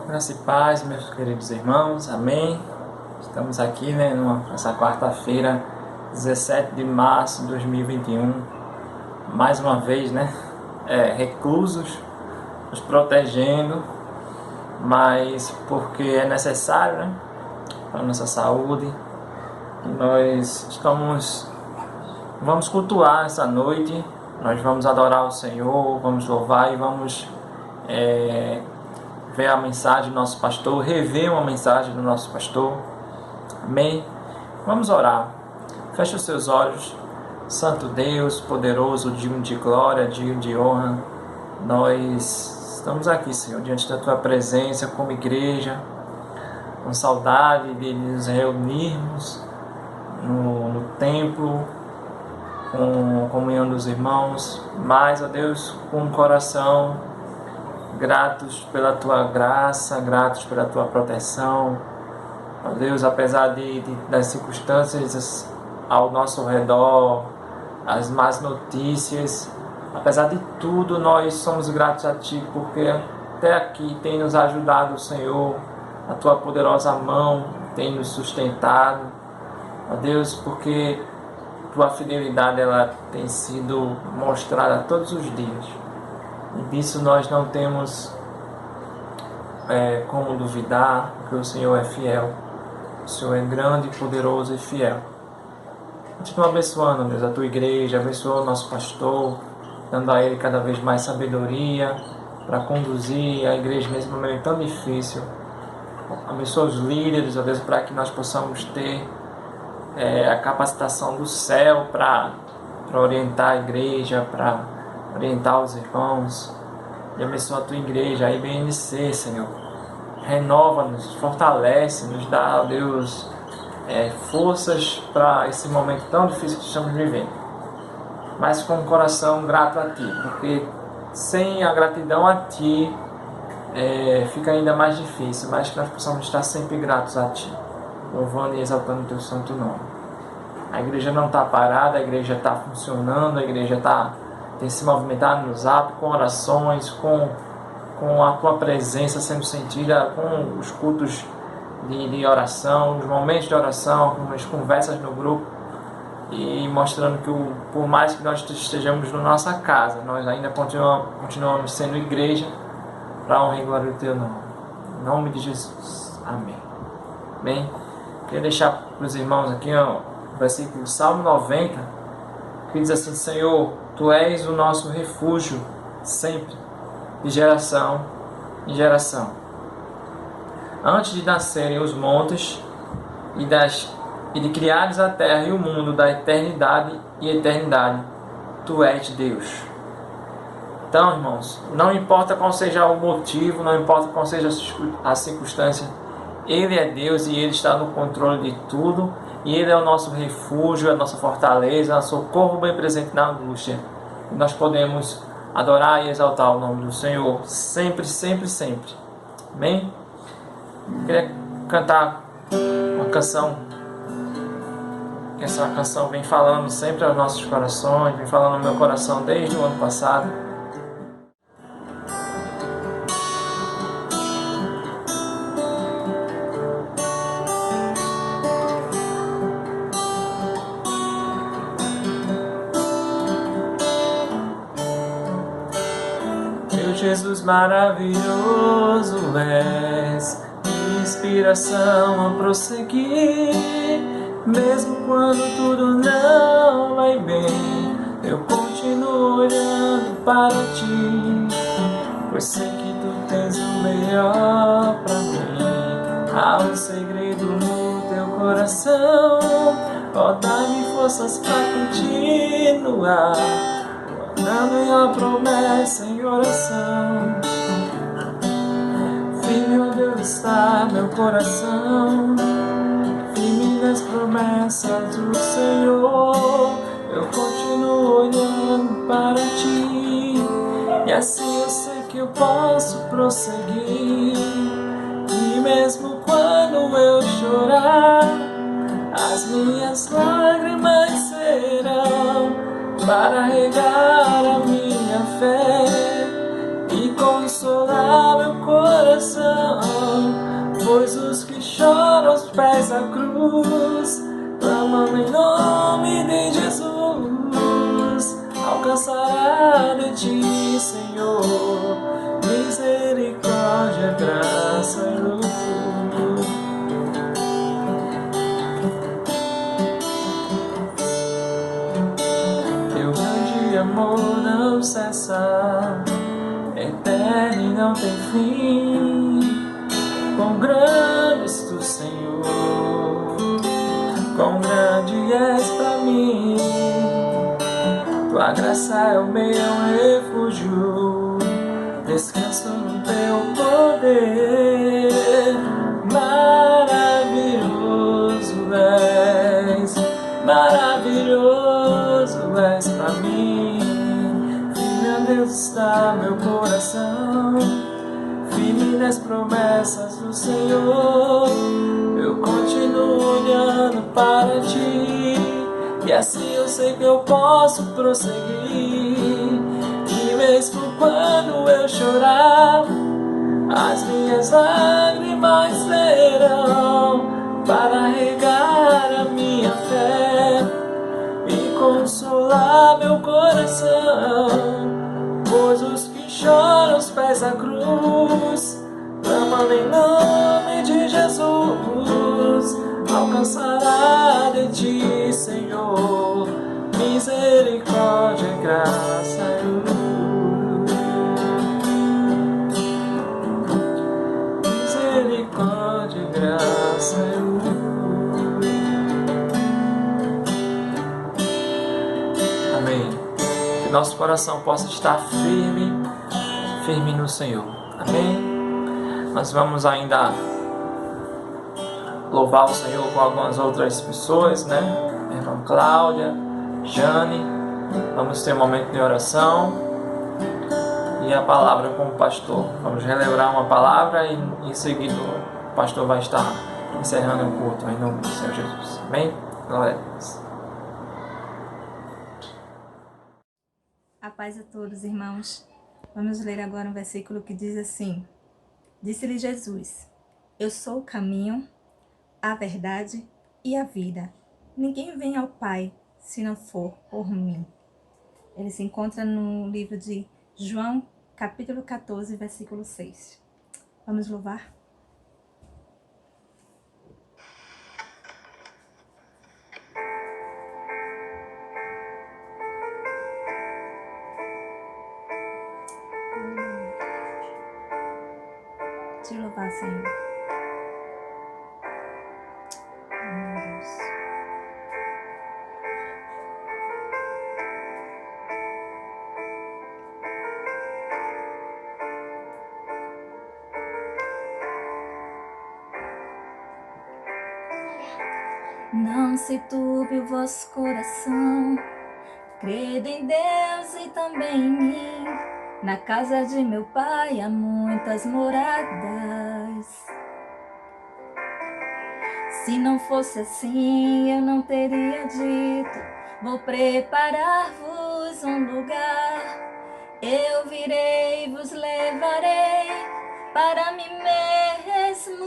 Graça e paz, meus queridos irmãos, amém. Estamos aqui, nessa quarta-feira, 17 de março de 2021, mais uma vez, reclusos, nos protegendo, mas porque é necessário, para a nossa saúde. E nós vamos cultuar essa noite, nós vamos adorar o Senhor, vamos louvar e vamos ver a mensagem do nosso pastor, rever uma mensagem do nosso pastor, amém? Vamos orar. Feche os seus olhos. Santo Deus, poderoso, digno de glória, digno de honra, nós estamos aqui, Senhor, diante da Tua presença como igreja, com saudade de nos reunirmos no templo, com a comunhão dos irmãos, mas, ó Deus, com o coração gratos pela Tua graça, gratos pela Tua proteção. Ó Deus, apesar das circunstâncias ao nosso redor, as más notícias, apesar de tudo, nós somos gratos a Ti, porque até aqui tem nos ajudado o Senhor, a Tua poderosa mão tem nos sustentado. Ó Deus, porque Tua fidelidade ela tem sido mostrada todos os dias. E disso nós não temos como duvidar, que o Senhor é fiel. O Senhor é grande, poderoso e fiel. Continua abençoando, Deus, a Tua igreja, abençoa o nosso pastor, dando a ele cada vez mais sabedoria para conduzir a igreja nesse momento tão difícil. Abençoa os líderes, ó Deus, para que nós possamos ter a capacitação do céu para orientar a igreja, para orientar os irmãos. E abençoa a Tua igreja, a IBNC, Senhor. Renova-nos, fortalece, nos dá, ó Deus, forças para esse momento tão difícil que estamos vivendo. Mas com o coração grato a Ti, porque sem a gratidão a Ti fica ainda mais difícil, mas que nós possamos estar sempre gratos a Ti, louvando e exaltando o Teu santo nome. A igreja não está parada, a igreja está funcionando, a igreja tem se movimentado nos atos, com orações, com a Tua presença sendo sentida, com os cultos de oração, os momentos de oração, com as conversas no grupo, e mostrando que por mais que nós estejamos na nossa casa, nós ainda continuamos sendo igreja para a honra e glória do Teu nome. Em nome de Jesus. Amém. Bem, queria deixar para os irmãos aqui o versículo Salmo 90, que diz assim: Senhor, Tu és o nosso refúgio sempre, de geração em geração. Antes de nascerem os montes e de criares a terra e o mundo, da eternidade e eternidade, Tu és Deus. Então, irmãos, não importa qual seja o motivo, não importa qual seja a circunstância, Ele é Deus e Ele está no controle de tudo, e Ele é o nosso refúgio, a nossa fortaleza, o socorro bem presente na angústia. E nós podemos adorar e exaltar o nome do Senhor sempre, sempre, sempre. Amém? Queria cantar uma canção, que essa canção vem falando sempre aos nossos corações, vem falando no meu coração desde o ano passado. Meu Jesus maravilhoso és, inspiração a prosseguir, mesmo quando tudo não vai bem, eu continuo olhando para Ti, pois sei que Tu tens o melhor para mim. Há um segredo no Teu coração, ó, dá-me forças para continuar, guardando em a promessa em oração. Firme, ó Deus, está meu coração, firme nas promessas do Senhor. Eu continuo olhando para Ti, e assim eu sei que eu posso prosseguir. E mesmo quando eu chorar, as minhas lágrimas serão para regar a minha fé e consolar meu coração. pois os que choram aos pés da cruz clamam em nome de Jesus, alcançará de ti, Senhor, misericórdia, graça e luz. Teu grande amor não cessa, eterno e não tem fim. Quão grande és tu, Senhor, quão grande és pra mim. Tua graça é o meu refúgio, descanso no teu poder. Maravilhoso és pra mim. Firme a Deus está meu coração, firme nas promessas do Senhor. Eu continuo olhando para ti, e assim eu sei que eu posso prosseguir. E mesmo quando eu chorar, as minhas lágrimas serão para regar a minha fé e consolar meu coração. Pois os que choram aos pés da cruz clamam em nome de Jesus, alcançará de ti, Senhor, misericórdia, graça e luz. Misericórdia, graça e luz. Amém. Que nosso coração possa estar firme no Senhor. Amém. Nós vamos ainda louvar o Senhor com algumas outras pessoas, né? Minha irmã Cláudia, Jane. Vamos ter um momento de oração e a palavra com o pastor. Vamos relembrar uma palavra e em seguida o pastor vai estar encerrando o culto em nome do Senhor Jesus. Amém? Glória a Deus. A paz a todos, irmãos. Vamos ler agora um versículo que diz assim: Disse-lhe Jesus: Eu sou o caminho, a verdade e a vida. Ninguém vem ao Pai se não for por mim. Ele se encontra no livro de João, capítulo 14, versículo 6. Vamos louvar? Te louvar, Senhor. Meu Deus. Não se turbe o vosso coração, crede em Deus e também em mim. Na casa de meu pai há muitas moradas. Se não fosse assim, eu não teria dito: vou preparar-vos um lugar. Eu virei e vos levarei para mim mesmo.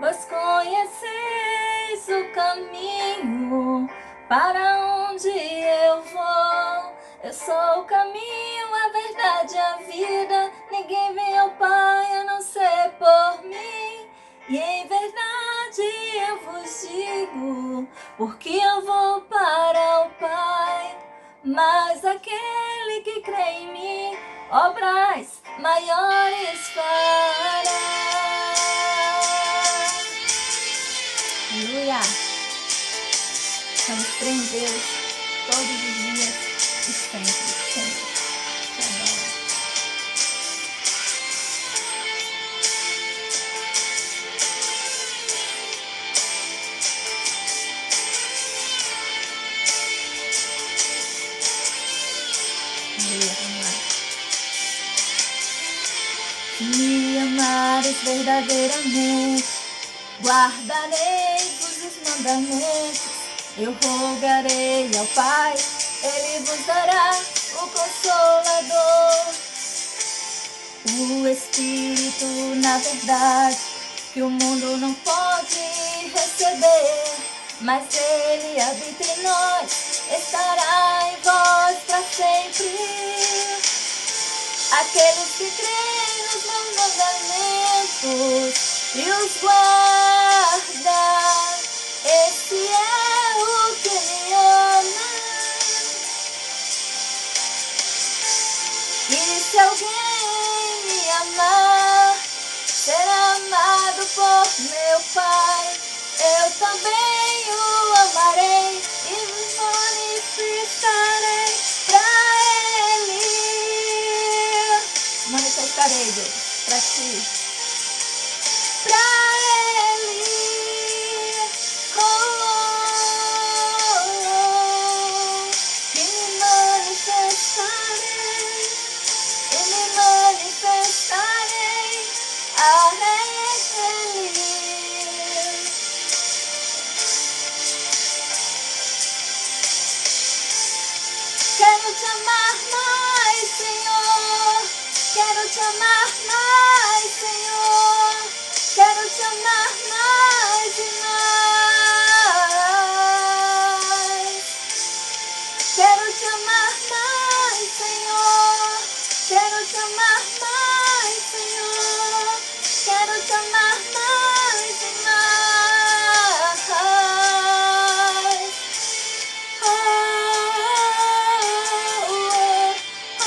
Vós conheceis o caminho para onde eu vou. Eu sou o caminho, a verdade e a vida. Ninguém vem ao Pai a não ser por mim. E em verdade eu vos digo, porque eu vou para o Pai. Mas aquele que crê em mim, obras maiores fará. Aleluia! Vamos crer em Deus todos os dias e sempre, sempre. Te adoro. Aleluia, vamos lá. Me amares verdadeiramente, guardarei-vos os mandamentos. Eu rogarei ao Pai, Ele vos dará o Consolador, o Espírito na verdade, que o mundo não pode receber, mas Ele habita em nós, estará em vós para sempre. Aqueles que creem nos meus mandamentos e os guarda, esse é o que me ama. E se alguém me amar, será amado por meu Pai. Eu também o amarei e me manifestarei pra Ele. Manifestarei, Deus, pra Ti. Pra Ele. Oh, oh, oh. E me manifestarei. E me manifestarei a Ele. Quero te amar mais, Senhor. Quero te amar mais, Senhor. Quero te amar mais e mais. Quero te amar mais, Senhor. Quero te amar mais, Senhor. Quero te amar mais e mais. Oh, oh, oh,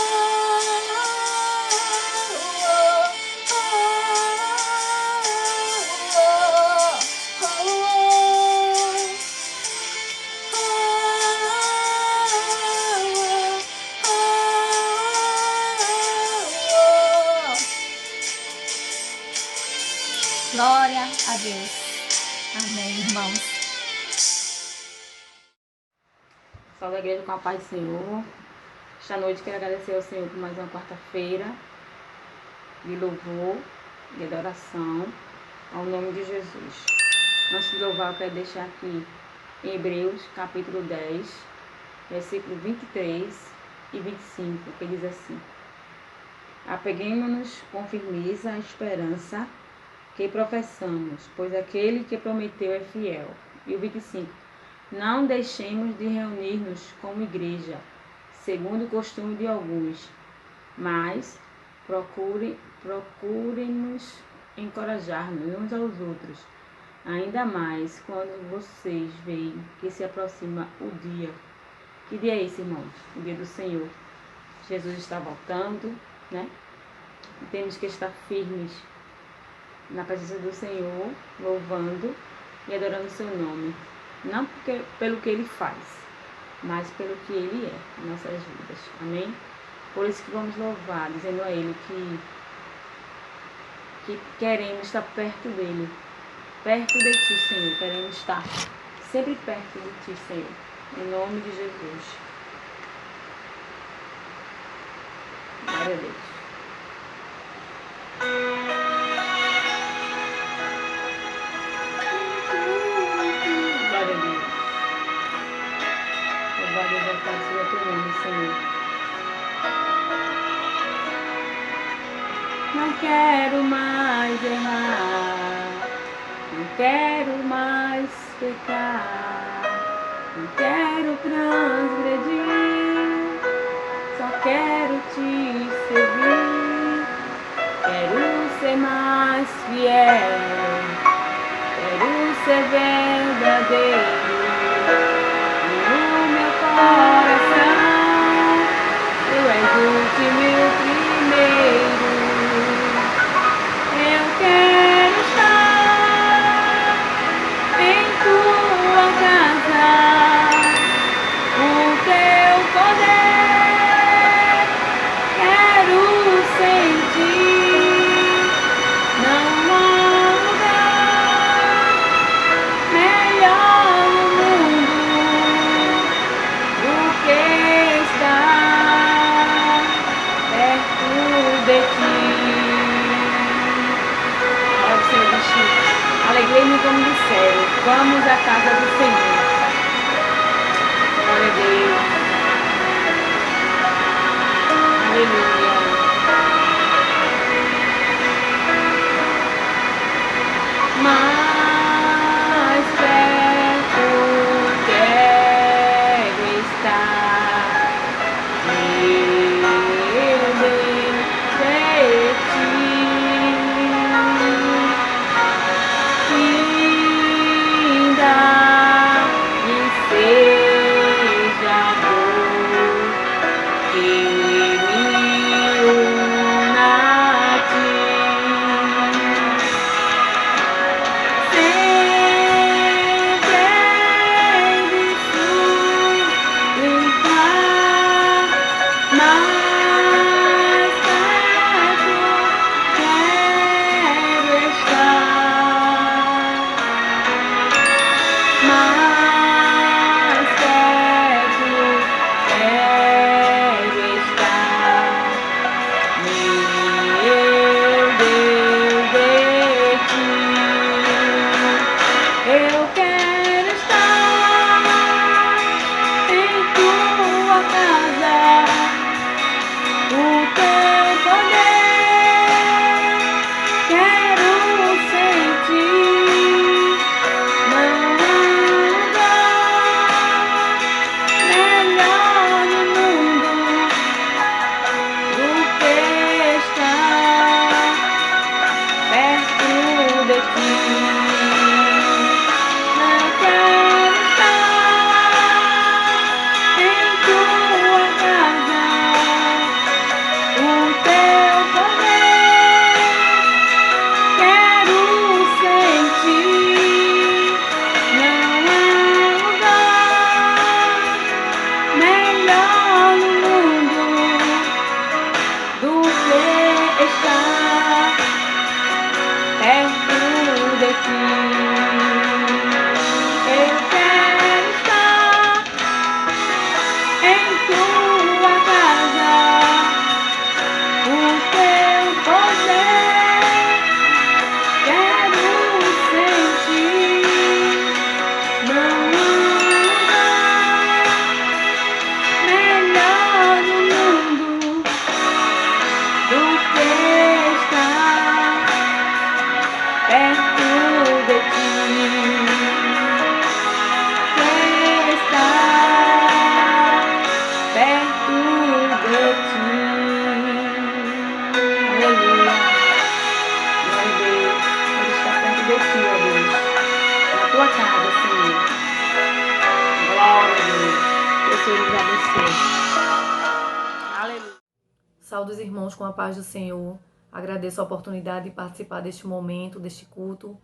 glória a Deus. Amém, irmãos. Salve a igreja com a paz do Senhor. Esta noite quero agradecer ao Senhor por mais uma quarta-feira de louvor e adoração ao nome de Jesus. Antes de louvar, eu quero deixar aqui em Hebreus, capítulo 10, versículo 23 e 25, que diz assim: apeguemo-nos com firmeza à esperança que professamos, pois aquele que prometeu é fiel. E o 25: não deixemos de reunir-nos como igreja, segundo o costume de alguns, mas procurem-nos encorajar-nos uns aos outros, ainda mais quando vocês veem que se aproxima o dia. Que dia é esse, irmãos? O dia do Senhor. Jesus está voltando, né? E temos que estar firmes na presença do Senhor, louvando e adorando o seu nome. Não pelo que Ele faz, mas pelo que Ele é em nossas vidas. Amém? Por isso que vamos louvar, dizendo a Ele que queremos estar perto dEle. Perto de Ti, Senhor. Queremos estar sempre perto de Ti, Senhor. Em nome de Jesus. Glória a Deus. Glória a Deus. Louvado e exaltado seja teu nome, Senhor. Não quero mais errar, não quero mais pecar, não quero transgredir, só quero te servir. Quero ser mais fiel, quero ser verdadeiro. No meu coração, tu és o último e o primeiro. Eu quero estar em tua casa, o teu poder quero sentir. Não há lugar melhor no mundo do que estar perto de ti. Alegrei-me como disseram, vamos à casa do Senhor. Glória a Deus. Aleluia. Saúde os irmãos com a paz do Senhor. Agradeço a oportunidade de participar deste momento, deste culto.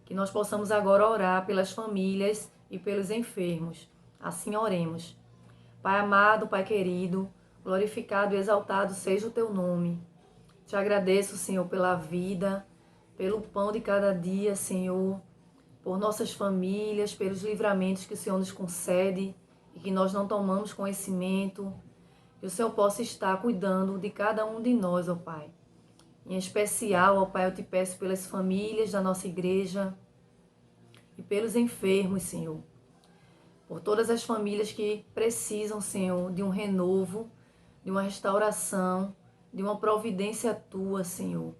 Que nós possamos agora orar pelas famílias e pelos enfermos. Assim oremos. Pai amado, Pai querido, glorificado e exaltado seja o teu nome. Te agradeço, Senhor, pela vida, pelo pão de cada dia, Senhor, por nossas famílias, pelos livramentos que o Senhor nos concede e que nós não tomamos conhecimento. Que o Senhor possa estar cuidando de cada um de nós, ó Pai. Em especial, ó Pai, eu te peço pelas famílias da nossa igreja e pelos enfermos, Senhor. Por todas as famílias que precisam, Senhor, de um renovo, de uma restauração, de uma providência tua, Senhor.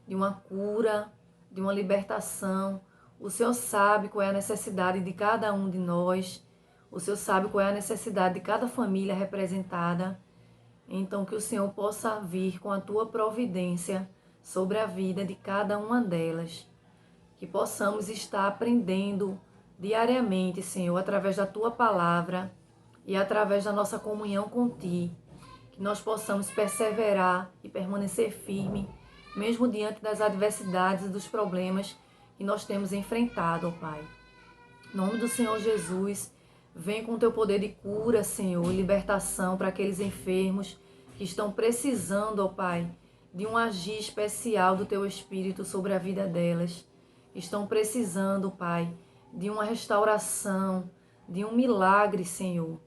De uma cura, de uma libertação. O Senhor sabe qual é a necessidade de cada um de nós. O Senhor sabe qual é a necessidade de cada família representada. Então, que o Senhor possa vir com a tua providência sobre a vida de cada uma delas. Que possamos estar aprendendo diariamente, Senhor, através da tua palavra e através da nossa comunhão contigo. Que nós possamos perseverar e permanecer firme, mesmo diante das adversidades e dos problemas que nós temos enfrentado, ó Pai. Em nome do Senhor Jesus, vem com o teu poder de cura, Senhor, e libertação para aqueles enfermos que estão precisando, ó Pai, de um agir especial do teu Espírito sobre a vida delas. Estão precisando, Pai, de uma restauração, de um milagre, Senhor.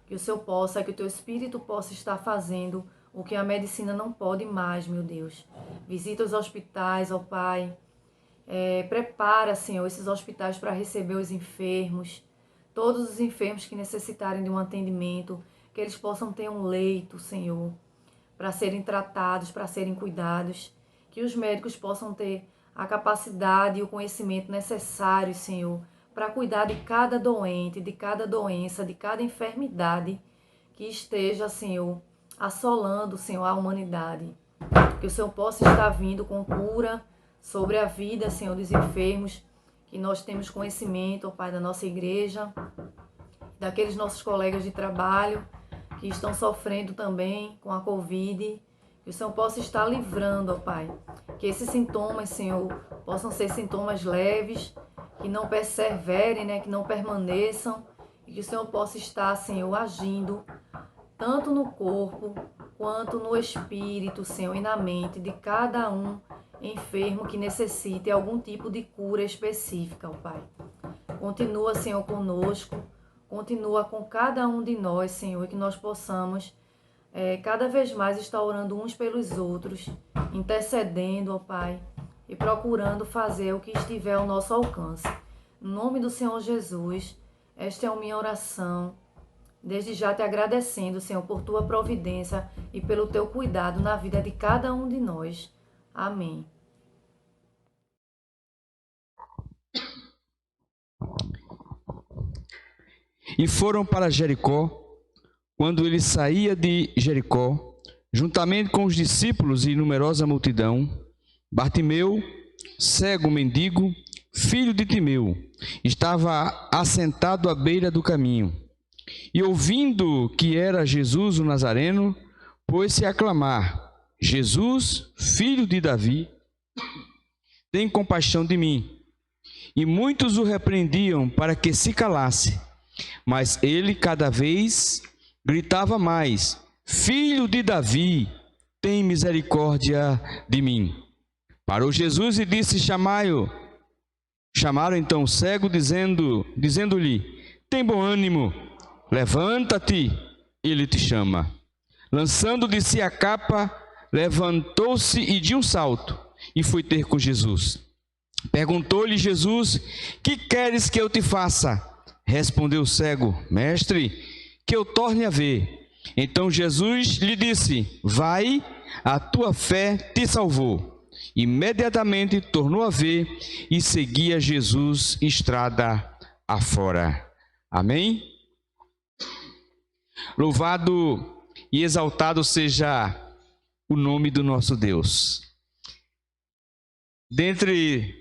Que o Senhor possa, que o teu Espírito possa estar fazendo o que a medicina não pode mais, meu Deus. Visita os hospitais, ó Pai. Prepara, Senhor, esses hospitais para receber os enfermos. Todos os enfermos que necessitarem de um atendimento, que eles possam ter um leito, Senhor, para serem tratados, para serem cuidados. Que os médicos possam ter a capacidade e o conhecimento necessários, Senhor, para cuidar de cada doente, de cada doença, de cada enfermidade que esteja, Senhor, assolando, Senhor, a humanidade. Que o Senhor possa estar vindo com cura sobre a vida, Senhor, dos enfermos, que nós temos conhecimento, ó Pai, da nossa igreja, daqueles nossos colegas de trabalho que estão sofrendo também com a Covid. Que o Senhor possa estar livrando, ó Pai. Que esses sintomas, Senhor, possam ser sintomas leves, que não perseverem, né, que não permaneçam. E que o Senhor possa estar, Senhor, agindo tanto no corpo quanto no espírito, Senhor, e na mente de cada um enfermo que necessite algum tipo de cura específica, ó Pai. Continua, Senhor, conosco. Continua com cada um de nós, Senhor, e que nós possamos cada vez mais estar orando uns pelos outros, intercedendo, ó Pai, e procurando fazer o que estiver ao nosso alcance. Em nome do Senhor Jesus, esta é a minha oração. Desde já te agradecendo, Senhor, por tua providência e pelo teu cuidado na vida de cada um de nós. Amém. E foram para Jericó. Quando ele saía de Jericó, juntamente com os discípulos e numerosa multidão, Bartimeu, cego mendigo, filho de Timeu, estava assentado à beira do caminho. E ouvindo que era Jesus o Nazareno, pôs-se a clamar: Jesus, filho de Davi, tem compaixão de mim. E muitos o repreendiam para que se calasse. Mas ele cada vez gritava mais: Filho de Davi, tem misericórdia de mim. Parou Jesus e disse: Chamai-o. Chamaram então o cego, dizendo-lhe: tem bom ânimo, levanta-te, ele te chama. Lançando de si a capa, levantou-se e de um salto, e foi ter com Jesus. Perguntou-lhe Jesus: que queres que eu te faça? Respondeu o cego: mestre, que eu torne a ver. Então Jesus lhe disse: vai, a tua fé te salvou. Imediatamente tornou a ver e seguia Jesus estrada afora. Amém? Louvado e exaltado seja o nome do nosso Deus. Dentre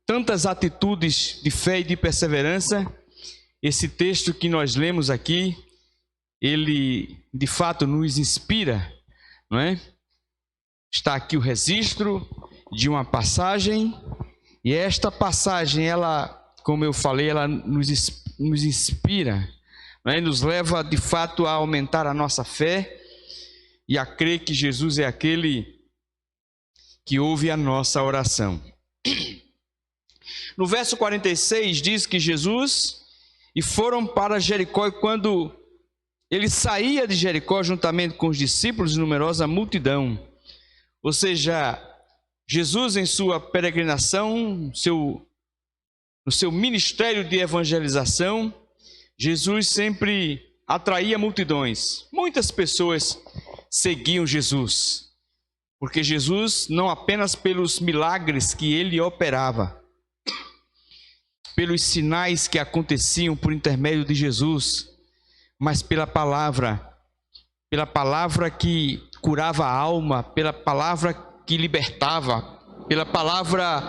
tantas atitudes de fé e de perseverança, esse texto que nós lemos aqui, ele de fato nos inspira, não é? Está aqui o registro de uma passagem, e esta passagem, ela, como eu falei, ela nos inspira, não é? Nos leva de fato a aumentar a nossa fé e a crer que Jesus é aquele que ouve a nossa oração. No verso 46 diz que Jesus, e foram para Jericó, e quando ele saía de Jericó juntamente com os discípulos e numerosa multidão. Ou seja, Jesus em sua peregrinação, no seu ministério de evangelização, Jesus sempre atraía multidões. Muitas pessoas seguiam Jesus, porque Jesus, não apenas pelos milagres que ele operava, pelos sinais que aconteciam por intermédio de Jesus, mas pela palavra que curava a alma, pela palavra que libertava, pela palavra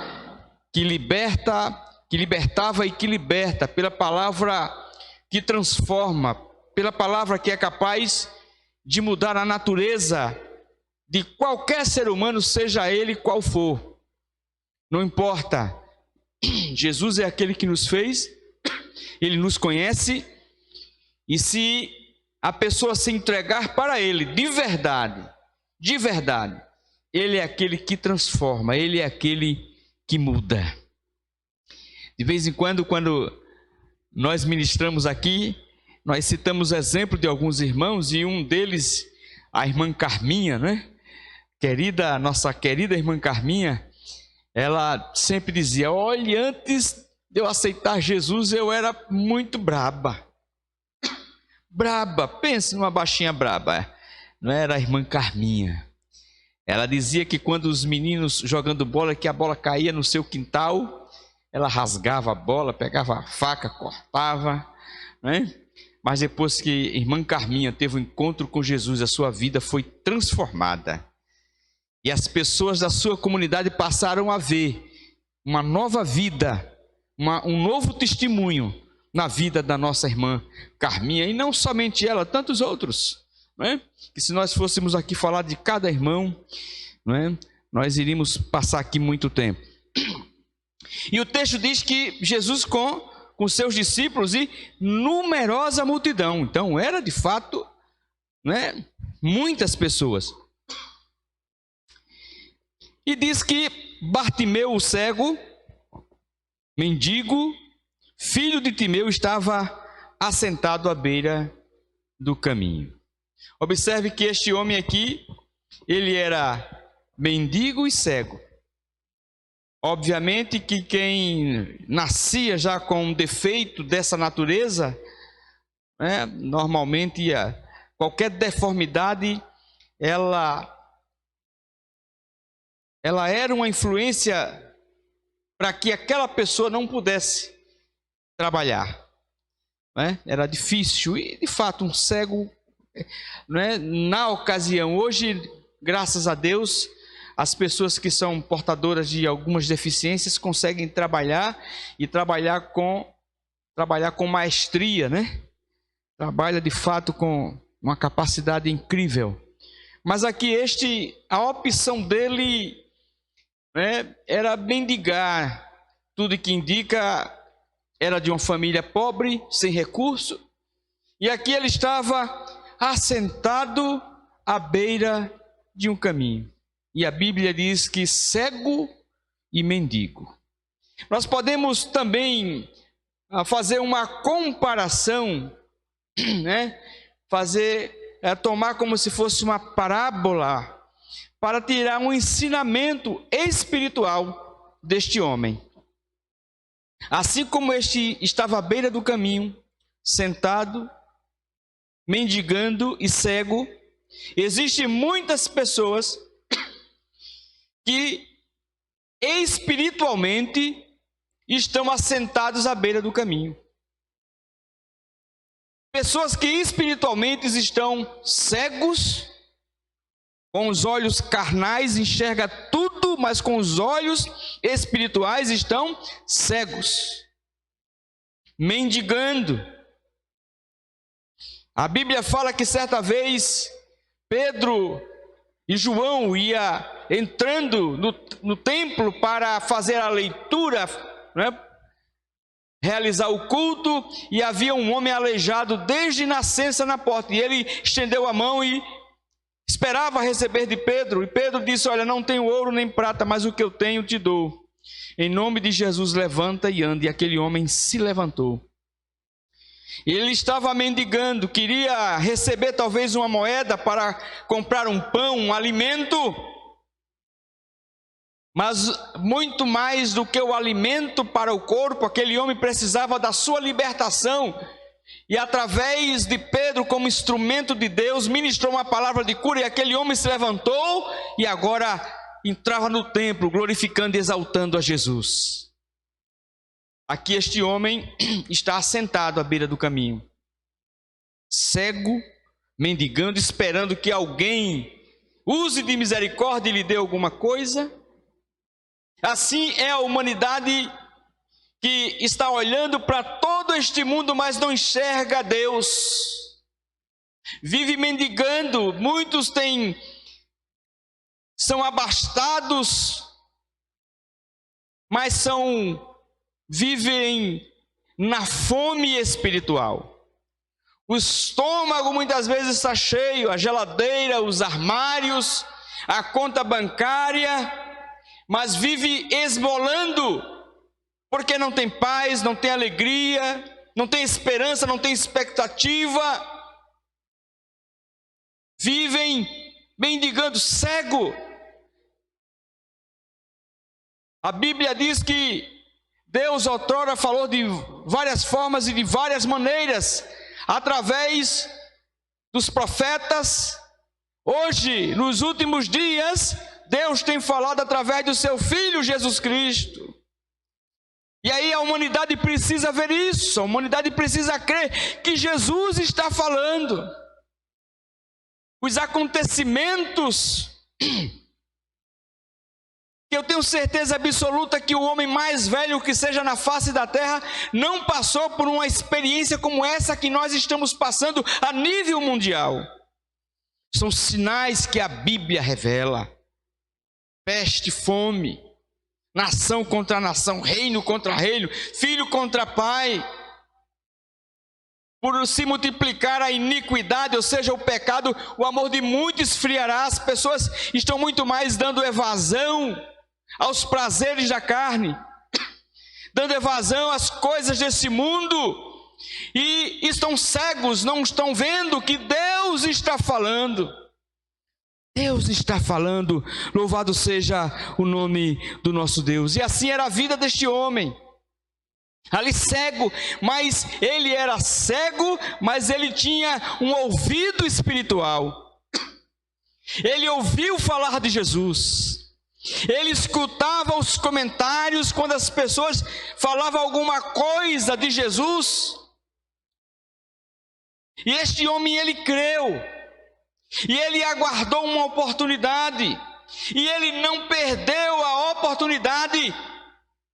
que libertava e que liberta, pela palavra que transforma, pela palavra que é capaz de mudar a natureza de qualquer ser humano, seja ele qual for. Não importa. Jesus é aquele que nos fez, ele nos conhece, e se a pessoa se entregar para ele de verdade, ele é aquele que transforma, ele é aquele que muda. De vez em quando nós ministramos aqui, nós citamos exemplo de alguns irmãos, e um deles, a irmã Carminha, né? Nossa querida irmã Carminha, ela sempre dizia: olha, antes de eu aceitar Jesus, eu era muito braba, pense numa baixinha braba. Não era a irmã Carminha. Ela dizia que quando os meninos jogando bola, que a bola caía no seu quintal, ela rasgava a bola, pegava a faca, cortava, né? Mas depois que a irmã Carminha teve um encontro com Jesus, a sua vida foi transformada. E as pessoas da sua comunidade passaram a ver uma nova vida, um novo testemunho na vida da nossa irmã Carminha, e não somente ela, tantos outros, não é? Que se nós fôssemos aqui falar de cada irmão, não é? Nós iríamos passar aqui muito tempo. E o texto diz que Jesus com seus discípulos e numerosa multidão, então era de fato, não é? Muitas pessoas. E diz que Bartimeu, o cego, mendigo, filho de Timeu, estava assentado à beira do caminho. Observe que este homem aqui, ele era mendigo e cego. Obviamente que quem nascia já com um defeito dessa natureza, né, normalmente qualquer deformidade, ela era uma influência para que aquela pessoa não pudesse trabalhar, né? Era difícil, e de fato um cego, né, na ocasião, hoje, graças a Deus, as pessoas que são portadoras de algumas deficiências conseguem trabalhar com maestria, né? Trabalha de fato com uma capacidade incrível. Mas aqui a opção dele, né, era mendigar. Tudo que indica era de uma família pobre, sem recurso. E aqui ele estava assentado à beira de um caminho. E a Bíblia diz que cego e mendigo. Nós podemos também fazer uma comparação, né? Tomar como se fosse uma parábola para tirar um ensinamento espiritual deste homem. Assim como este estava à beira do caminho, sentado, mendigando e cego, existem muitas pessoas que espiritualmente estão assentados à beira do caminho. Pessoas que espiritualmente estão cegos, com os olhos carnais enxerga tudo, mas com os olhos espirituais estão cegos, mendigando. A Bíblia fala que certa vez Pedro e João ia entrando no templo para fazer a leitura, né? Realizar o culto, e havia um homem aleijado desde nascença na porta, e ele estendeu a mão e esperava receber de Pedro, e Pedro disse: olha, não tenho ouro nem prata, mas o que eu tenho te dou. Em nome de Jesus, levanta e anda. E aquele homem se levantou. Ele estava mendigando, queria receber talvez uma moeda para comprar um pão, um alimento, mas muito mais do que o alimento para o corpo, aquele homem precisava da sua libertação. E através de Pedro, como instrumento de Deus, ministrou uma palavra de cura, e aquele homem se levantou e agora entrava no templo, glorificando e exaltando a Jesus. Aqui este homem está assentado à beira do caminho, cego, mendigando, esperando que alguém use de misericórdia e lhe dê alguma coisa. Assim é a humanidade que está olhando para todo este mundo, mas não enxerga Deus. Vive mendigando, muitos são abastados, mas vivem na fome espiritual. O estômago muitas vezes está cheio, a geladeira, os armários, a conta bancária, mas vive esmolando, porque não tem paz, não tem alegria, não tem esperança, não tem expectativa. Vivem mendigando, cego. A Bíblia diz que Deus outrora falou de várias formas e de várias maneiras, através dos profetas. Hoje, nos últimos dias, Deus tem falado através do seu Filho Jesus Cristo. E aí a humanidade precisa ver isso, a humanidade precisa crer que Jesus está falando. Os acontecimentos, que eu tenho certeza absoluta que o homem mais velho que seja na face da terra não passou por uma experiência como essa que nós estamos passando a nível mundial. São sinais que a Bíblia revela: peste, fome, nação contra nação, reino contra reino, filho contra pai. Por se multiplicar a iniquidade, ou seja, o pecado, o amor de muitos esfriará. As pessoas estão muito mais dando evasão aos prazeres da carne, dando evasão às coisas desse mundo, e estão cegos, não estão vendo que Deus está falando. Deus está falando, louvado seja o nome do nosso Deus. E assim era a vida deste homem, ali cego, mas ele era cego, mas ele tinha um ouvido espiritual. Ele ouviu falar de Jesus, ele escutava os comentários quando as pessoas falavam alguma coisa de Jesus, e este homem, ele creu, e ele aguardou uma oportunidade, e ele não perdeu a oportunidade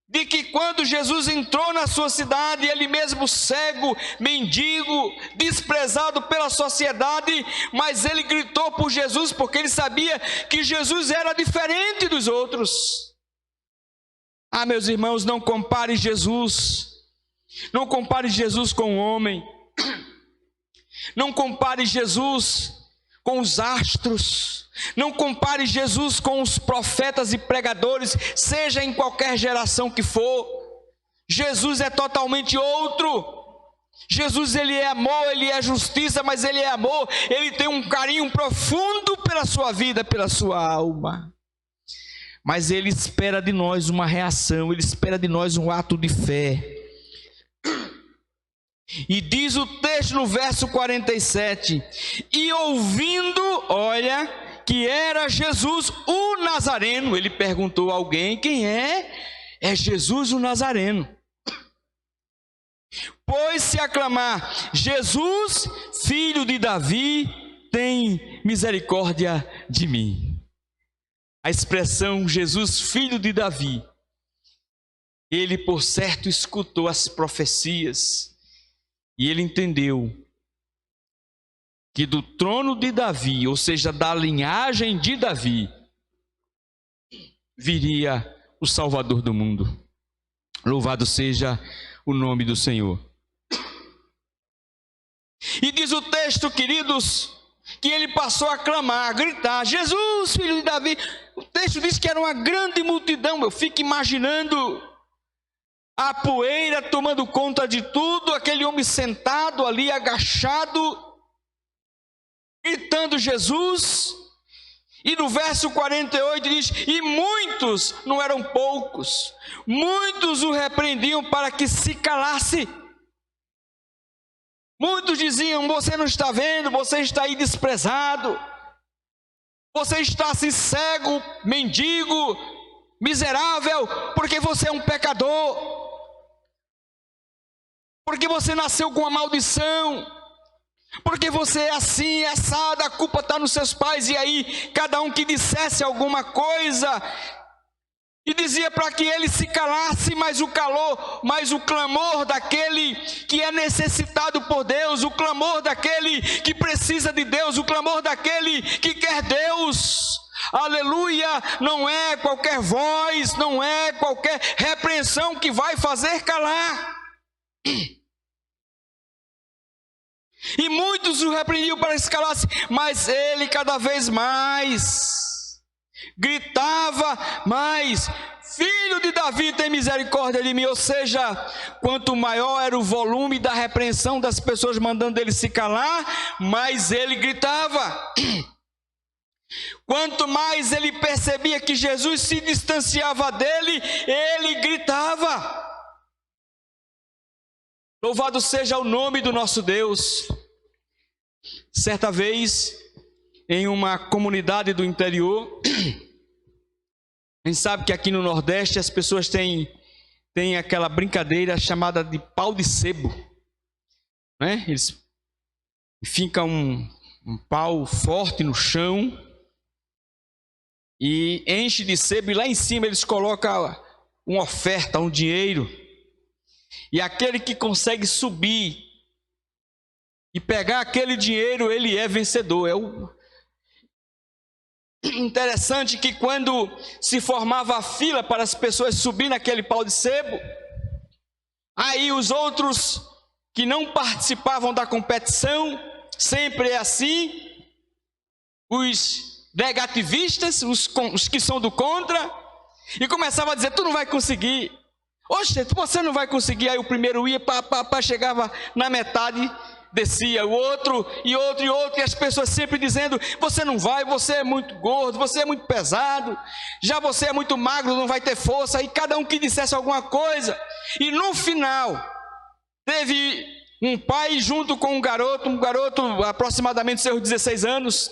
de que quando Jesus entrou na sua cidade, ele mesmo cego, mendigo, desprezado pela sociedade, mas ele gritou por Jesus, porque ele sabia que Jesus era diferente dos outros. Ah, meus irmãos, não compare Jesus, não compare Jesus com o homem, não compare Jesus com os astros. Não compare Jesus com os profetas e pregadores, seja em qualquer geração que for. Jesus é totalmente outro. Jesus, ele é amor, ele é justiça, mas ele é amor. Ele tem um carinho profundo pela sua vida, pela sua alma. Mas ele espera de nós uma reação, ele espera de nós um ato de fé. E diz o texto no verso 47: e ouvindo, olha, que era Jesus o Nazareno, ele perguntou a alguém: quem é? É Jesus o Nazareno. Pôs-se a clamar: Jesus, filho de Davi, tem misericórdia de mim. A expressão Jesus, filho de Davi, ele por certo escutou as profecias e ele entendeu que do trono de Davi, ou seja, da linhagem de Davi, viria o Salvador do mundo. Louvado seja o nome do Senhor. E diz o texto, queridos, que ele passou a clamar, a gritar: Jesus, filho de Davi. O texto diz que era uma grande multidão. Eu fico imaginando a poeira tomando conta de tudo, aquele homem sentado ali, agachado, gritando Jesus. E no verso 48 diz: e muitos, não eram poucos, muitos o repreendiam para que se calasse. Muitos diziam: você não está vendo, você está aí desprezado, você está assim cego, mendigo, miserável, porque você é um pecador, porque você nasceu com uma maldição, porque você é assim, é assado, a culpa está nos seus pais. E aí cada um que dissesse alguma coisa, e dizia para que ele se calasse, mas o clamor daquele que é necessitado por Deus, o clamor daquele que precisa de Deus, o clamor daquele que quer Deus, aleluia, não é qualquer voz, não é qualquer repreensão que vai fazer calar. E muitos o repreendiam para que se calasse, mas ele cada vez mais gritava mais: filho de Davi, tem misericórdia de mim. Ou seja, quanto maior era o volume da repreensão das pessoas mandando ele se calar, mais ele gritava. Quanto mais ele percebia que Jesus se distanciava dele, ele gritava. Louvado seja o nome do nosso Deus. Certa vez, em uma comunidade do interior, a gente sabe que aqui no Nordeste as pessoas têm aquela brincadeira chamada de pau de sebo, né? Eles ficam um pau forte no chão e enche de sebo, e lá em cima eles colocam uma oferta, um dinheiro, e aquele que consegue subir e pegar aquele dinheiro, ele é vencedor. É o interessante que quando se formava a fila para as pessoas subir naquele pau de sebo, aí os outros que não participavam da competição, sempre é assim, os negativistas, os que são do contra, e começava a dizer: tu não vai conseguir, oxe, você não vai conseguir. Aí o primeiro ia, chegava na metade, descia o outro, e outro, e as pessoas sempre dizendo: você não vai, você é muito gordo, você é muito pesado, já você é muito magro, não vai ter força. E cada um que dissesse alguma coisa, e no final, teve um pai junto com um garoto aproximadamente seus 16 anos,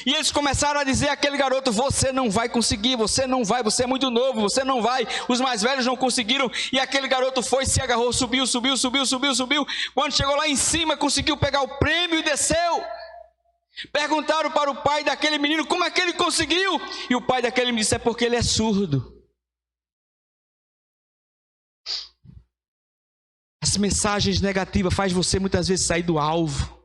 e eles começaram a dizer àquele garoto: você não vai conseguir, você não vai, você é muito novo, você não vai. Os mais velhos não conseguiram, e aquele garoto foi, se agarrou, subiu. Quando chegou lá em cima, conseguiu pegar o prêmio e desceu. Perguntaram para o pai daquele menino como é que ele conseguiu, e o pai daquele menino disse: é porque ele é surdo. As mensagens negativas fazem você muitas vezes sair do alvo.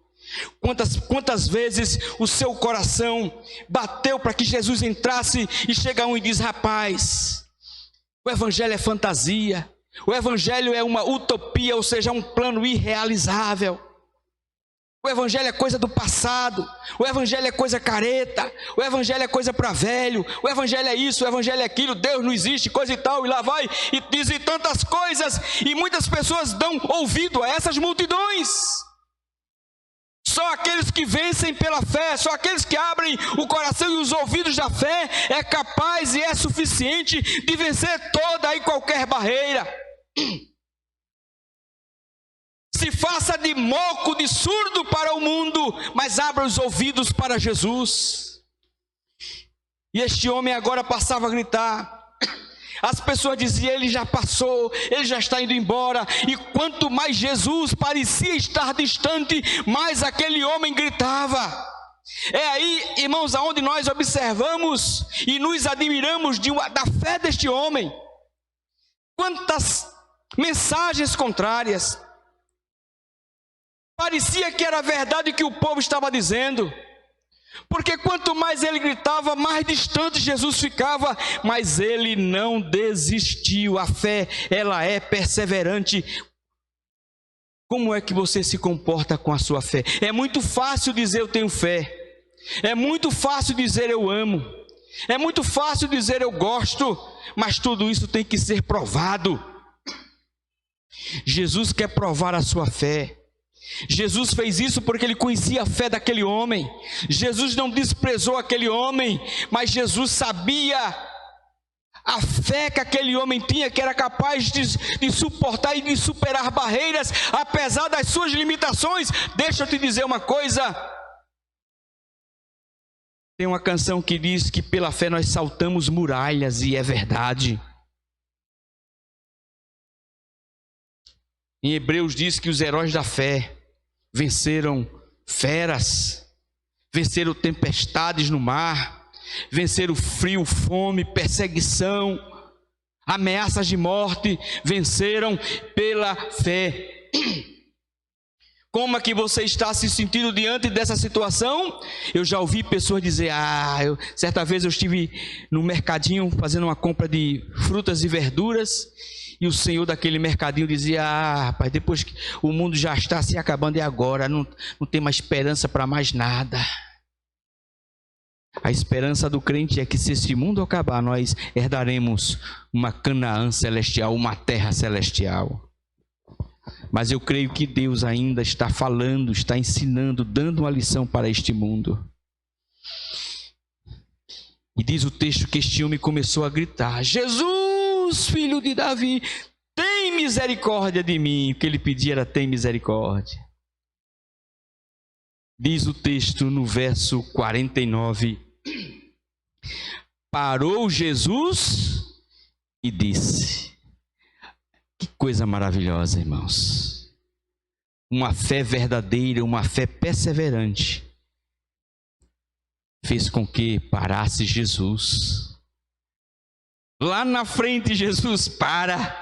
Quantas vezes o seu coração bateu para que Jesus entrasse, e chega um e diz: rapaz, o evangelho é fantasia, o evangelho é uma utopia, ou seja, um plano irrealizável. O evangelho é coisa do passado, o evangelho é coisa careta, o evangelho é coisa para velho, o evangelho é isso, o evangelho é aquilo, Deus não existe, coisa e tal, e lá vai, e dizem tantas coisas, e muitas pessoas dão ouvido a essas multidões. Só aqueles que vencem pela fé, só aqueles que abrem o coração e os ouvidos da fé é capaz e é suficiente de vencer toda e qualquer barreira. Se faça de moco, de surdo para o mundo, mas abra os ouvidos para Jesus. E este homem agora passava a gritar. As pessoas diziam, ele já passou, ele já está indo embora. E quanto mais Jesus parecia estar distante, mais aquele homem gritava. É aí, irmãos, aonde nós observamos e nos admiramos da fé deste homem. Quantas mensagens contrárias. Parecia que era verdade o que o povo estava dizendo, porque quanto mais ele gritava, mais distante Jesus ficava, mas ele não desistiu. A fé, ela é perseverante. Como é que você se comporta com a sua fé? É muito fácil dizer eu tenho fé, é muito fácil dizer eu amo, é muito fácil dizer eu gosto, mas tudo isso tem que ser provado. Jesus quer provar a sua fé. Jesus fez isso porque ele conhecia a fé daquele homem. Jesus não desprezou aquele homem, mas Jesus sabia a fé que aquele homem tinha, que era capaz de suportar e de superar barreiras, apesar das suas limitações. Deixa eu te dizer uma coisa. Tem uma canção que diz que pela fé nós saltamos muralhas, e é verdade. Em Hebreus diz que os heróis da fé venceram feras, venceram tempestades no mar, venceram frio, fome, perseguição, ameaças de morte, venceram pela fé. Como é que você está se sentindo diante dessa situação? Eu já ouvi pessoas dizer, certa vez eu estive no mercadinho fazendo uma compra de frutas e verduras, e o senhor daquele mercadinho dizia, rapaz, depois que o mundo já está se acabando, e agora não tem mais esperança para mais nada. A esperança do crente é que se esse mundo acabar, nós herdaremos uma Canaã celestial, uma terra celestial. Mas eu creio que Deus ainda está falando, está ensinando, dando uma lição para este mundo. E diz o texto que este homem começou a gritar, Jesus, filho de Davi, tem misericórdia de mim. O que ele pedia era, tem misericórdia. Diz o texto no verso 49, parou Jesus e disse, que coisa maravilhosa, irmãos. Uma fé verdadeira, uma fé perseverante, fez com que parasse Jesus. Lá na frente Jesus para.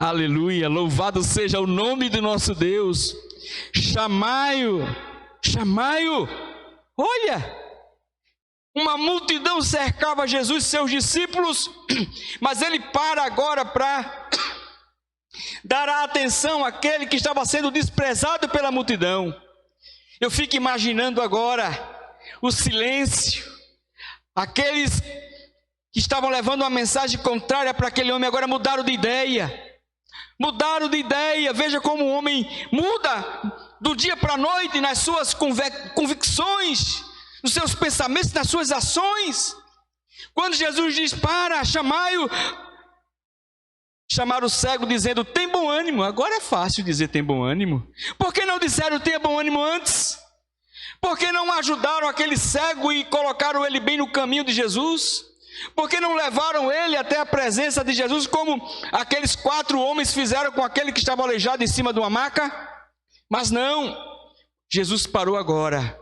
Aleluia, louvado seja o nome do nosso Deus. Chamai-o, chamai-o. Olha, uma multidão cercava Jesus e seus discípulos, mas ele para agora para dar a atenção àquele que estava sendo desprezado pela multidão. Eu fico imaginando agora o silêncio, aqueles que estavam levando uma mensagem contrária para aquele homem agora mudaram de ideia. Mudaram de ideia. Veja como o homem muda do dia para a noite nas suas convicções, nos seus pensamentos, nas suas ações. Quando Jesus diz para, chamai-o, chamaram o cego dizendo, tem bom ânimo. Agora é fácil dizer tem bom ânimo. Por que não disseram tenha bom ânimo antes? Por que não ajudaram aquele cego e colocaram ele bem no caminho de Jesus? Por que não levaram ele até a presença de Jesus, como aqueles 4 homens fizeram com aquele que estava aleijado em cima de uma maca? Mas não, Jesus parou agora.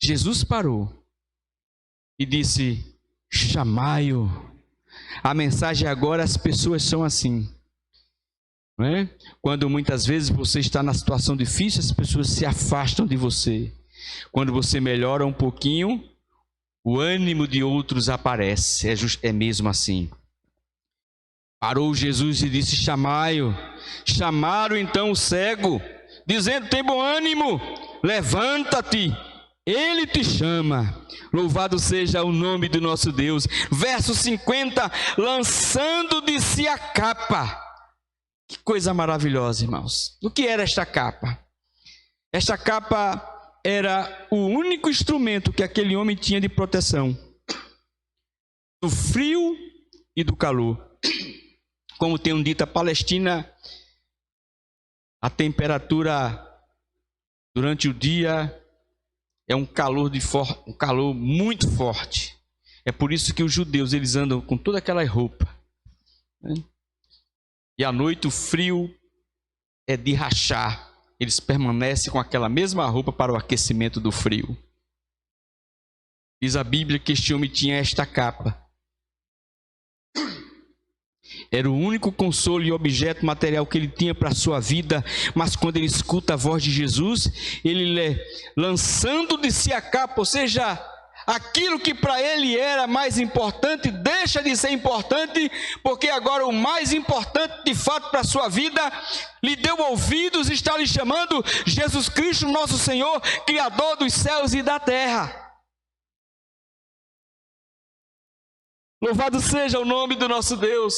Jesus parou e disse, chamai-o. A mensagem agora, as pessoas são assim, não é? Quando muitas vezes você está na situação difícil, as pessoas se afastam de você. Quando você melhora um pouquinho, o ânimo de outros aparece. É mesmo assim. Parou Jesus e disse, chamai-o. Chamaram então o cego, dizendo: tem bom ânimo, levanta-te, Ele te chama. Louvado seja o nome do nosso Deus. Verso 50, lançando de si a capa. Que coisa maravilhosa, irmãos. O que era esta capa? Esta capa era o único instrumento que aquele homem tinha de proteção do frio e do calor. Como tem dito, a Palestina, a temperatura durante o dia é um calor muito forte. É por isso que os judeus, eles andam com toda aquela roupa, né? E à noite o frio é de rachar. Eles permanecem com aquela mesma roupa para o aquecimento do frio. Diz a Bíblia que este homem tinha esta capa. Era o único consolo e objeto material que ele tinha para a sua vida. Mas quando ele escuta a voz de Jesus, ele lançando de si a capa, ou seja, aquilo que para ele era mais importante, deixa de ser importante, porque agora o mais importante de fato para a sua vida, lhe deu ouvidos e está lhe chamando: Jesus Cristo, nosso Senhor, Criador dos céus e da terra. Louvado seja o nome do nosso Deus.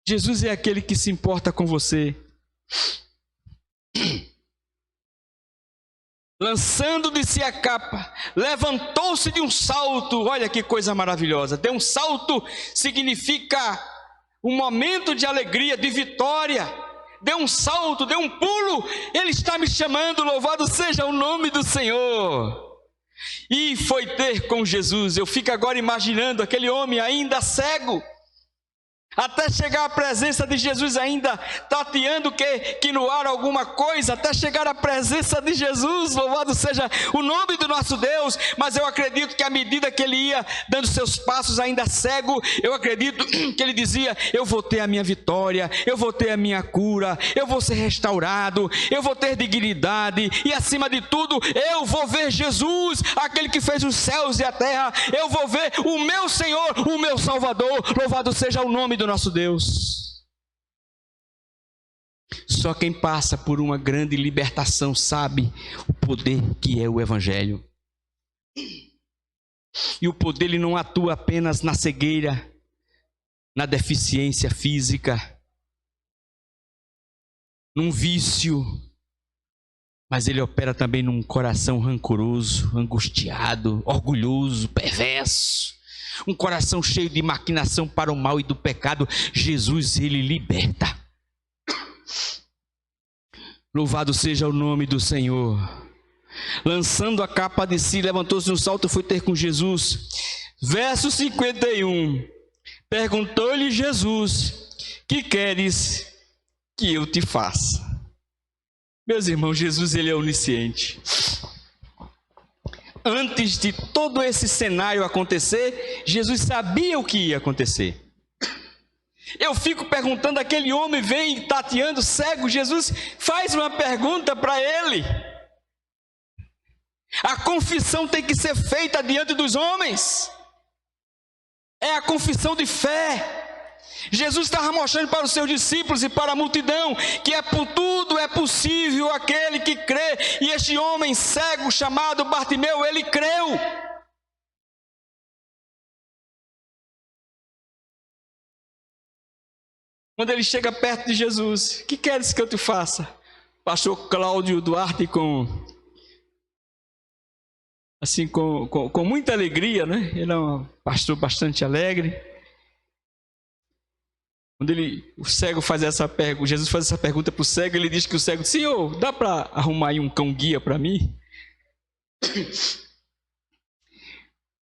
Jesus é aquele que se importa com você. Lançando de si a capa, levantou-se de um salto. Olha que coisa maravilhosa. Deu um salto significa um momento de alegria, de vitória. Deu um salto, deu um pulo. Ele está me chamando. Louvado seja o nome do Senhor. E foi ter com Jesus. Eu fico agora imaginando aquele homem ainda cego, até chegar à presença de Jesus, ainda tateando que no ar alguma coisa, até chegar à presença de Jesus. Louvado seja o nome do nosso Deus. Mas eu acredito que à medida que ele ia dando seus passos ainda cego, eu acredito que ele dizia: eu vou ter a minha vitória, eu vou ter a minha cura, eu vou ser restaurado, eu vou ter dignidade, e acima de tudo eu vou ver Jesus, aquele que fez os céus e a terra. Eu vou ver o meu Senhor, o meu Salvador. Louvado seja o nome do nosso Deus. Só quem passa por uma grande libertação sabe o poder que é o Evangelho. E o poder, ele não atua apenas na cegueira, na deficiência física, num vício, mas ele opera também num coração rancoroso, angustiado, orgulhoso, perverso. Um coração cheio de maquinação para o mal e do pecado. Jesus, ele liberta. Louvado seja o nome do Senhor. Lançando a capa de si, levantou-se no salto e foi ter com Jesus. Verso 51. Perguntou-lhe Jesus: que queres que eu te faça? Meus irmãos, Jesus, ele é onisciente. Antes de todo esse cenário acontecer, Jesus sabia o que ia acontecer. Eu fico perguntando, aquele homem vem tateando cego, Jesus faz uma pergunta para ele. A confissão tem que ser feita diante dos homens. É a confissão de fé. Jesus estava mostrando para os seus discípulos e para a multidão que por tudo é possível aquele que crê. E este homem cego chamado Bartimeu, ele creu. Quando ele chega perto de Jesus: que queres que eu te faça? Pastor Cláudio Duarte, com muita alegria, né? Ele é um pastor bastante alegre. Quando o cego faz essa pergunta, Jesus faz essa pergunta para o cego, ele diz que o cego diz: Senhor, dá para arrumar aí um cão guia para mim?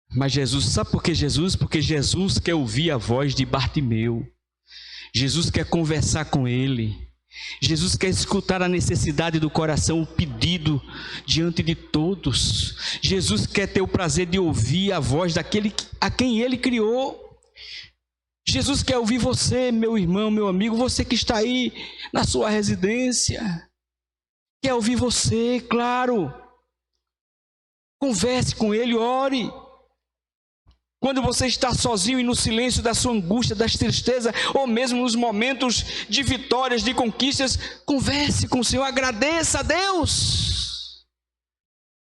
Mas Jesus, sabe por que Jesus? Porque Jesus quer ouvir a voz de Bartimeu. Jesus quer conversar com ele. Jesus quer escutar a necessidade do coração, o pedido diante de todos. Jesus quer ter o prazer de ouvir a voz daquele a quem ele criou. Jesus quer ouvir você, meu irmão, meu amigo, você que está aí na sua residência. Quer ouvir você, claro. Converse com ele, ore. Quando você está sozinho e no silêncio da sua angústia, das tristezas, ou mesmo nos momentos de vitórias, de conquistas, converse com o Senhor, agradeça a Deus.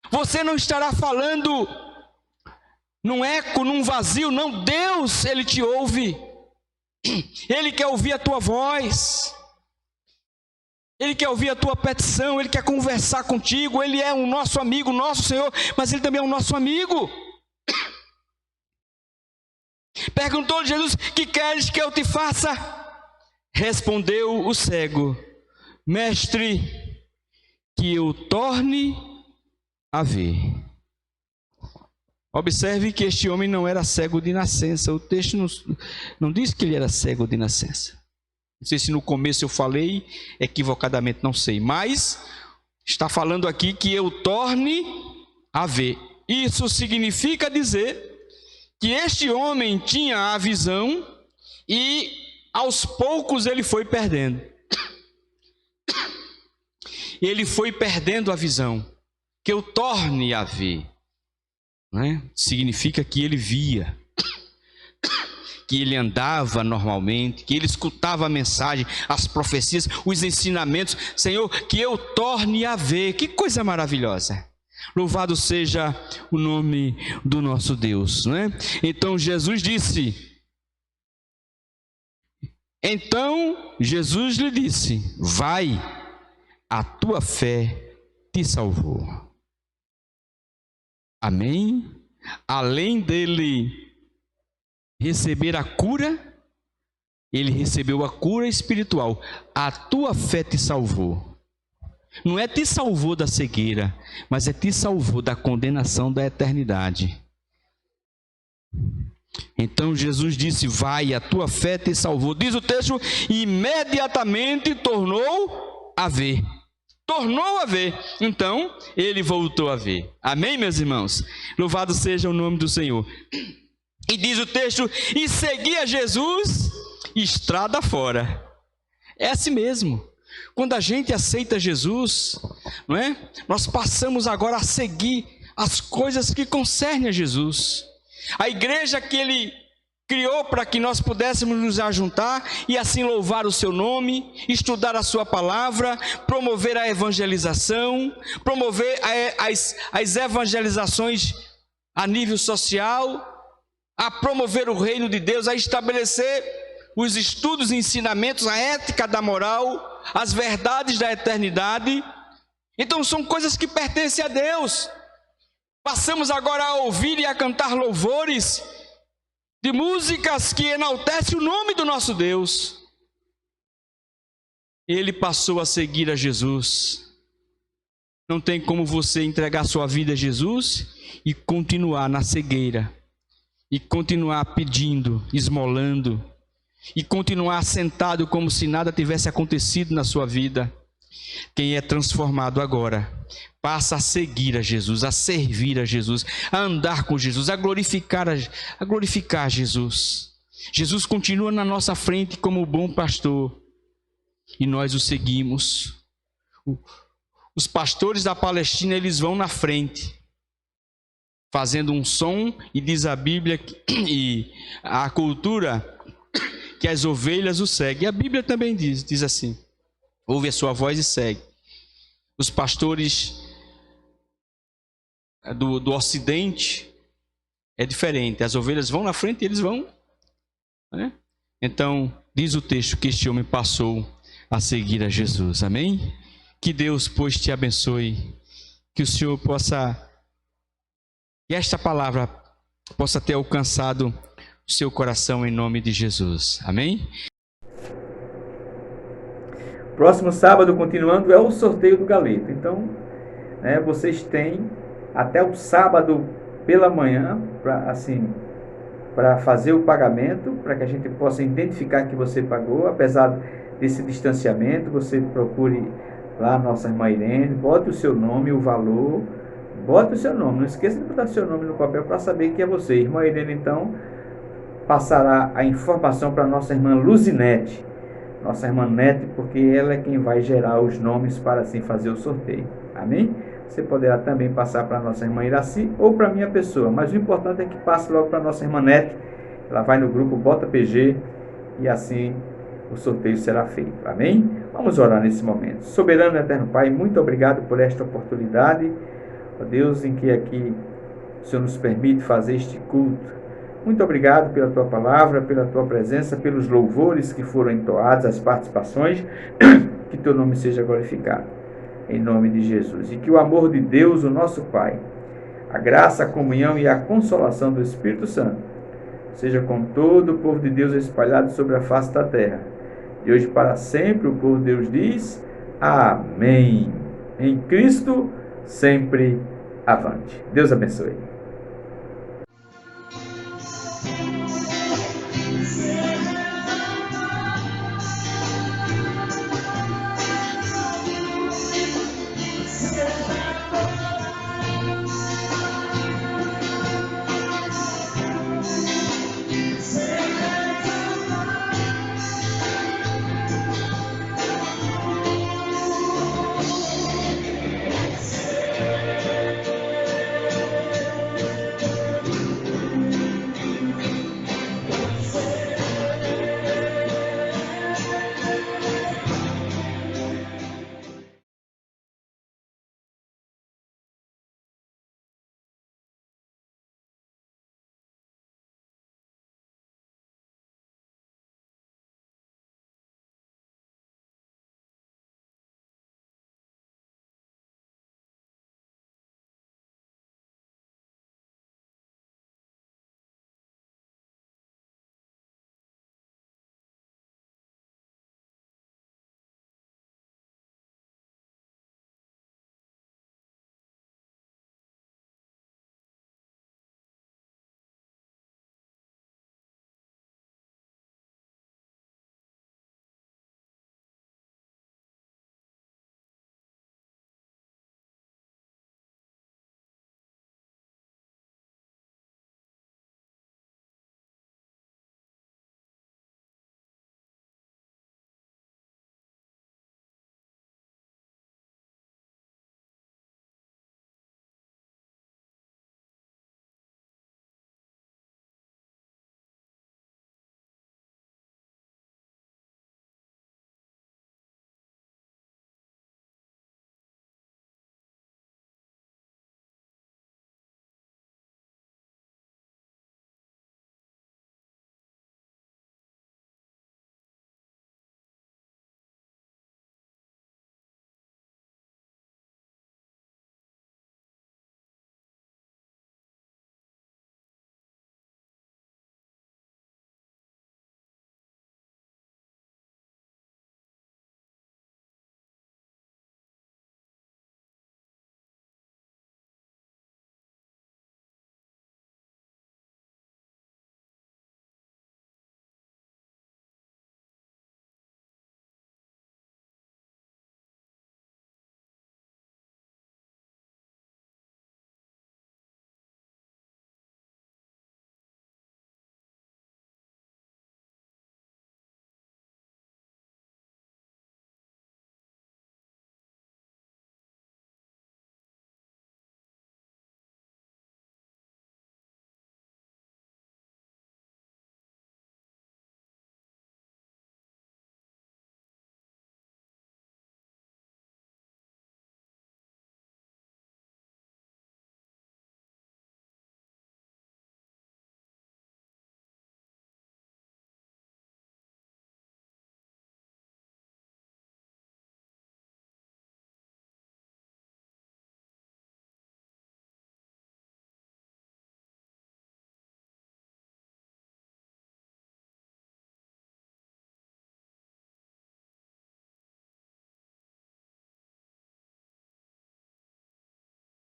Você não estará falando num eco, num vazio, não. Deus, Ele te ouve. Ele quer ouvir a tua voz. Ele quer ouvir a tua petição, Ele quer conversar contigo. Ele é o nosso amigo, nosso Senhor, mas Ele também é o nosso amigo. Perguntou-lhe Jesus: que queres que eu te faça? Respondeu o cego: mestre, que eu torne a ver. Observe que este homem não era cego de nascença. O texto não diz que ele era cego de nascença. Não sei se no começo eu falei equivocadamente, não sei. Mas está falando aqui que eu torne a ver. Isso significa dizer que este homem tinha a visão e aos poucos ele foi perdendo. Ele foi perdendo a visão. Que eu torne a ver, né? Significa que ele via, que ele andava normalmente, que ele escutava a mensagem, as profecias, os ensinamentos. Senhor, que eu torne a ver. Que coisa maravilhosa. Louvado seja o nome do nosso Deus, né? Então Jesus disse, lhe disse: vai, a tua fé te salvou. Amém? Além dele receber a cura, ele recebeu a cura espiritual. A tua fé te salvou. Não é te salvou da cegueira, mas é te salvou da condenação da eternidade. Então Jesus disse: vai, a tua fé te salvou. Diz o texto: imediatamente tornou a ver. Tornou a ver. Então ele voltou a ver. Amém, meus irmãos? Louvado seja o nome do Senhor. E diz o texto: e seguia Jesus estrada fora. É assim mesmo. Quando a gente aceita Jesus, não é? Nós passamos agora a seguir as coisas que concernem a Jesus. A igreja que Ele criou para que nós pudéssemos nos ajuntar e assim louvar o seu nome, estudar a sua palavra, promover a evangelização, promover as evangelizações a nível social, a promover o reino de Deus, a estabelecer os estudos e ensinamentos, a ética da moral, as verdades da eternidade. Então são coisas que pertencem a Deus. Passamos agora a ouvir e a cantar louvores de músicas que enaltecem o nome do nosso Deus. Ele passou a seguir a Jesus. Não tem como você entregar sua vida a Jesus e continuar na cegueira, e continuar pedindo, esmolando, e continuar sentado como se nada tivesse acontecido na sua vida. Quem é transformado agora passa a seguir a Jesus, a servir a Jesus, a andar com Jesus, a glorificar Jesus. Jesus continua na nossa frente como o bom pastor e nós o seguimos. Os pastores da Palestina, eles vão na frente fazendo um som, e diz a Bíblia e a cultura que as ovelhas o seguem. E a Bíblia também diz assim: ouve a sua voz e segue. Os pastores do Ocidente é diferente. As ovelhas vão na frente e eles vão, né? Então, diz o texto que este homem passou a seguir a Jesus. Amém? Que Deus, pois, te abençoe. Que o Senhor que esta palavra possa ter alcançado o seu coração em nome de Jesus. Amém? Próximo sábado, continuando, é o sorteio do galeto. Então, vocês têm até o sábado pela manhã para fazer o pagamento, para que a gente possa identificar que você pagou. Apesar desse distanciamento, você procure lá a nossa irmã Irene, bote o seu nome, o valor, bote o seu nome. Não esqueça de botar o seu nome no papel para saber que é você. Irmã Irene, então, passará a informação para a nossa irmã Luzinete, nossa irmã Nete, porque ela é quem vai gerar os nomes para assim fazer o sorteio. Amém? você poderá também passar para a nossa irmã Iraci ou para a minha pessoa. Mas o importante é que passe logo para a nossa irmã Nete. Ela vai no grupo Bota PG e assim o sorteio será feito. Amém? Vamos orar nesse momento. Soberano e eterno Pai, muito obrigado por esta oportunidade, ó Deus, em que aqui o Senhor nos permite fazer este culto. Muito obrigado pela Tua palavra, pela Tua presença, pelos louvores que foram entoados, as participações. Que Teu nome seja glorificado. Em nome de Jesus. E que o amor de Deus, o nosso Pai, a graça, a comunhão e a consolação do Espírito Santo seja com todo o povo de Deus espalhado sobre a face da terra. De hoje para sempre o povo de Deus diz: Amém. Em Cristo, sempre avante. Deus abençoe.